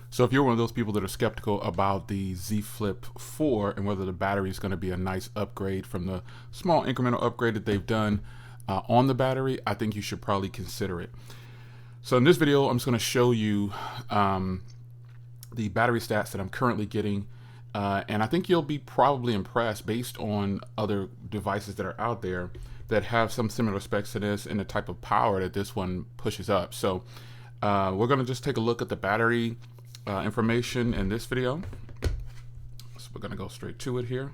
So if you're one of those people that are skeptical about the Z Flip 4 and whether the battery is going to be a nice upgrade from the small incremental upgrade that they've done on the battery, I think you should probably consider it. So in this video, I'm just going to show you the battery stats that I'm currently getting. And I think you'll be probably impressed based on other devices that are out there that have some similar specs to this and the type of power that this one pushes up. So we're going to just take a look at the battery information in this video. So we're going to go straight to it here.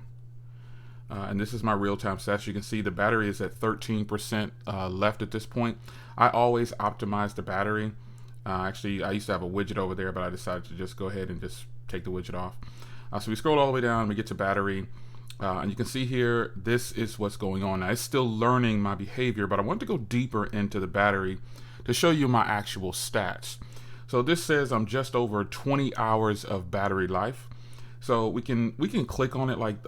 And this is my real-time stats. You can see the battery is at 13% left at this point. I always optimize the battery. Actually, I used to have a widget over there, but I decided to just go ahead and just take the widget off. So we scroll all the way down, we get to battery. And you can see here, this is what's going on. Now, it's still learning my behavior, but I want to go deeper into the battery to show you my actual stats. So this says I'm just over 20 hours of battery life. So we can click on it like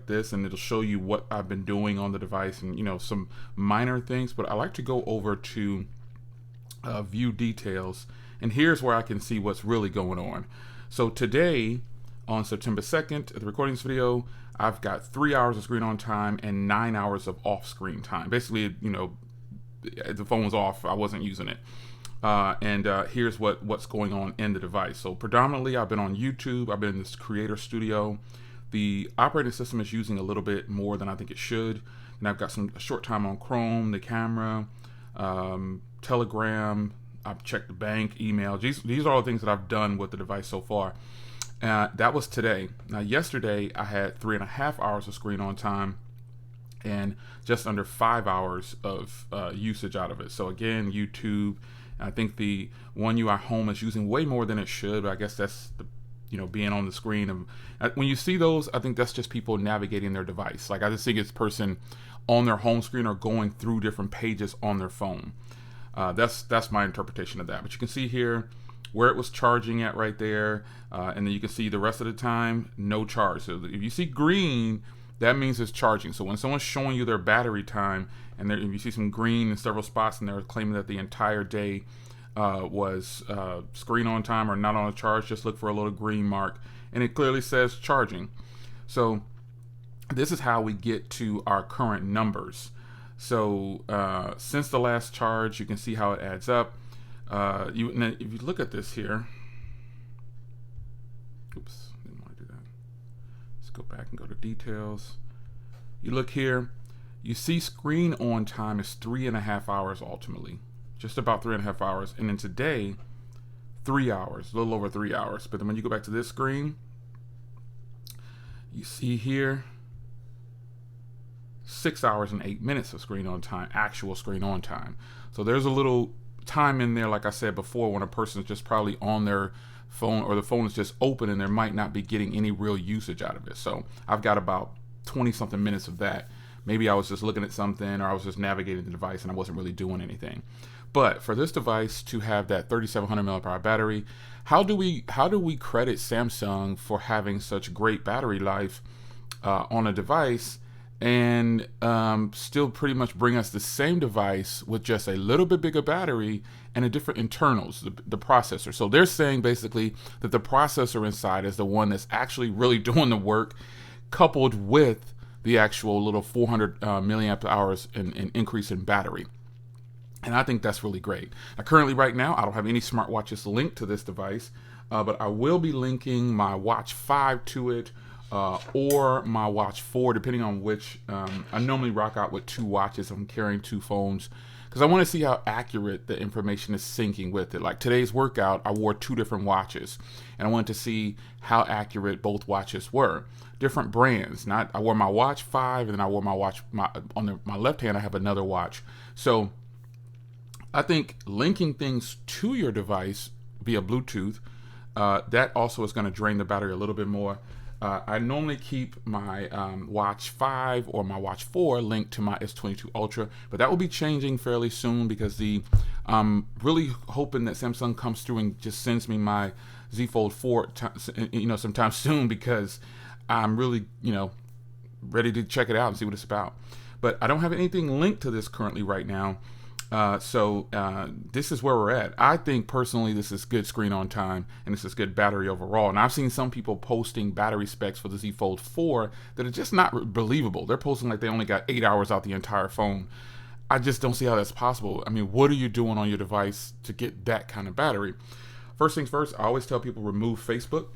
this, and it'll show you what I've been doing on the device and some minor things. But I like to go over to view details, and here's where I can see what's really going on. So today, on September 2nd, the recording this video, I've got 3 hours of screen on time and 9 hours of off screen time. Basically, the phone was off, I wasn't using it. Here's what's going on in the device. So predominantly I've been on YouTube, I've been in this creator studio. The operating system is using a little bit more than I think it should. And I've got a short time on Chrome, the camera, Telegram, I've checked the bank, email. These are all the things that I've done with the device so far. That was today. Now yesterday I had 3.5 hours of screen on time and just under 5 hours of usage out of it. So again, YouTube, I think the One UI Home is using way more than it should, but I guess that's being on the screen. And when you see those, I think that's just people navigating their device. Like I just think it's person on their home screen or going through different pages on their phone. That's my interpretation of that. But you can see here where it was charging at right there, and then you can see the rest of the time no charge. So if you see green, that means it's charging. So when someone's showing you their battery time, and if you see some green in several spots and they're claiming that the entire day was screen on time or not on a charge, just look for a little green mark, and it clearly says charging. So this is how we get to our current numbers. So since the last charge, you can see how it adds up. If you look at this here, oops, didn't want to do that. Let's go back and go to details. You look here, you see screen on time is 3.5 hours ultimately, just about 3.5 hours. And then today, 3 hours, a little over 3 hours. But then when you go back to this screen, you see here, 6 hours and 8 minutes of screen on time, actual screen on time. So there's a little time in there, like I said before, when a person is just probably on their phone or the phone is just open and they might not be getting any real usage out of it. So I've got about 20 something minutes of that. Maybe I was just looking at something or I was just navigating the device and I wasn't really doing anything. But for this device to have that 3700 milliamp battery, how do we credit Samsung for having such great battery life on a device and still pretty much bring us the same device with just a little bit bigger battery and a different internals, the processor? So they're saying basically that the processor inside is the one that's actually really doing the work, coupled with the actual little 400 milliamp hours in increase in battery. And I think that's really great. Now, currently right now, I don't have any smartwatches linked to this device, but I will be linking my Watch 5 to it, or my Watch 4, depending on which. I normally rock out with 2 watches. I'm carrying 2 phones because I want to see how accurate the information is syncing with it. Like today's workout, I wore 2 different watches, and I wanted to see how accurate both watches were. Different brands. I wore my Watch 5, and then I wore my watch. On my left hand, I have another watch. So I think linking things to your device via Bluetooth, that also is going to drain the battery a little bit more. I normally keep my Watch 5 or my Watch 4 linked to my S22 Ultra, but that will be changing fairly soon because I'm really hoping that Samsung comes through and just sends me my Z Fold 4 sometime soon, because I'm really ready to check it out and see what it's about. But I don't have anything linked to this currently right now. This is where we're at. I think personally this is good screen on time and this is good battery overall. And I've seen some people posting battery specs for the Z Fold 4 that are just not believable. They're posting like they only got 8 hours out the entire phone. I just don't see how that's possible. I mean, what are you doing on your device to get that kind of battery? First things first, I always tell people remove Facebook.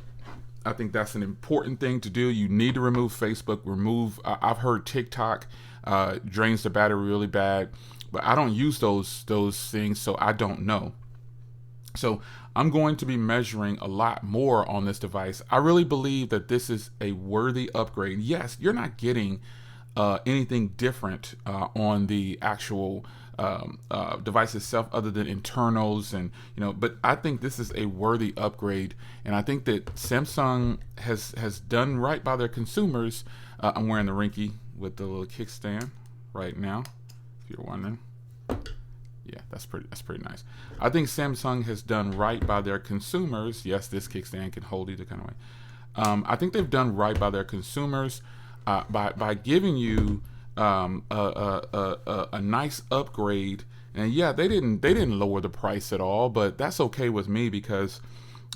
I think that's an important thing to do. You need to remove Facebook. I've heard TikTok drains the battery really bad. But I don't use those things, so I don't know. So I'm going to be measuring a lot more on this device. I really believe that this is a worthy upgrade. Yes, you're not getting anything different on the actual device itself other than internals and but I think this is a worthy upgrade, and I think that Samsung has done right by their consumers. I'm wearing the Rinky with the little kickstand right now, if you're wondering. Yeah, that's pretty nice. I think Samsung has done right by their consumers. Yes, this kickstand can hold either kind of way. I think they've done right by their consumers by giving you a nice upgrade. And yeah, they didn't lower the price at all, but that's okay with me because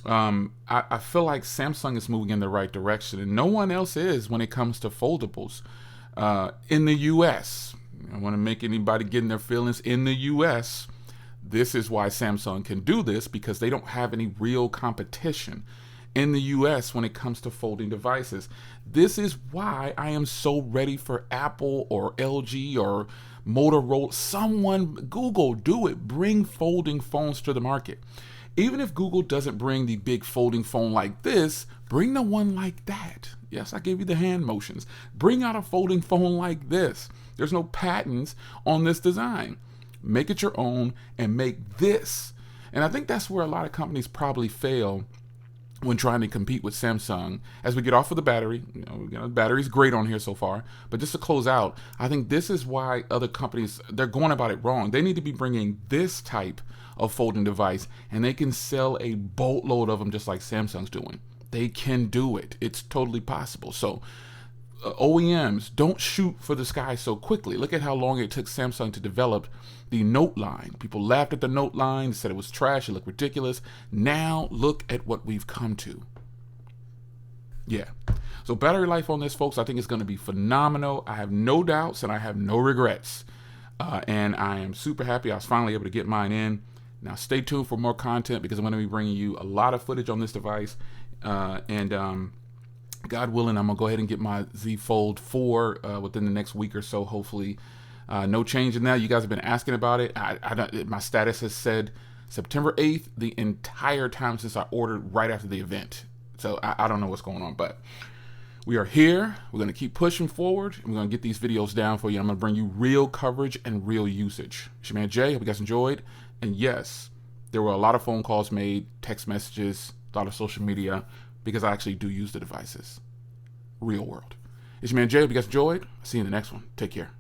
I feel like Samsung is moving in the right direction, and no one else is when it comes to foldables in the U.S. I want to make anybody get in their feelings. In the US, this is why Samsung can do this, because they don't have any real competition in the US when it comes to folding devices. This is why I am so ready for Apple or LG or Motorola. Someone, Google, do it. Bring folding phones to the market. Even if Google doesn't bring the big folding phone like this, bring the one like that. Yes, I gave you the hand motions. Bring out a folding phone like this. There's no patents on this design. Make it your own and make this. And I think that's where a lot of companies probably fail when trying to compete with Samsung. As we get off of the battery, the battery's great on here so far, but just to close out, I think this is why other companies, they're going about it wrong. They need to be bringing this type of folding device, and they can sell a boatload of them just like Samsung's doing. They can do it. It's totally possible. So OEMs, don't shoot for the sky so quickly. Look at how long it took Samsung to develop the Note line. People laughed at the Note line, said it was trash, it looked ridiculous. Now look at what we've come to. Yeah. So battery life on this, folks, I think it's going to be phenomenal. I have no doubts and I have no regrets. And I am super happy I was finally able to get mine in. Now stay tuned for more content, because I'm going to be bringing you a lot of footage on this device. God willing, I'm going to go ahead and get my Z Fold 4 within the next week or so, hopefully. No change in that. You guys have been asking about it. My status has said September 8th the entire time since I ordered right after the event. So I don't know what's going on, but we are here. We're going to keep pushing forward. We're going to get these videos down for you. I'm going to bring you real coverage and real usage. It's your man Jay. Hope you guys enjoyed. And yes, there were a lot of phone calls made, text messages, a lot of social media, because I actually do use the devices. Real world. It's your man Jay. Hope you guys enjoyed. See you in the next one. Take care.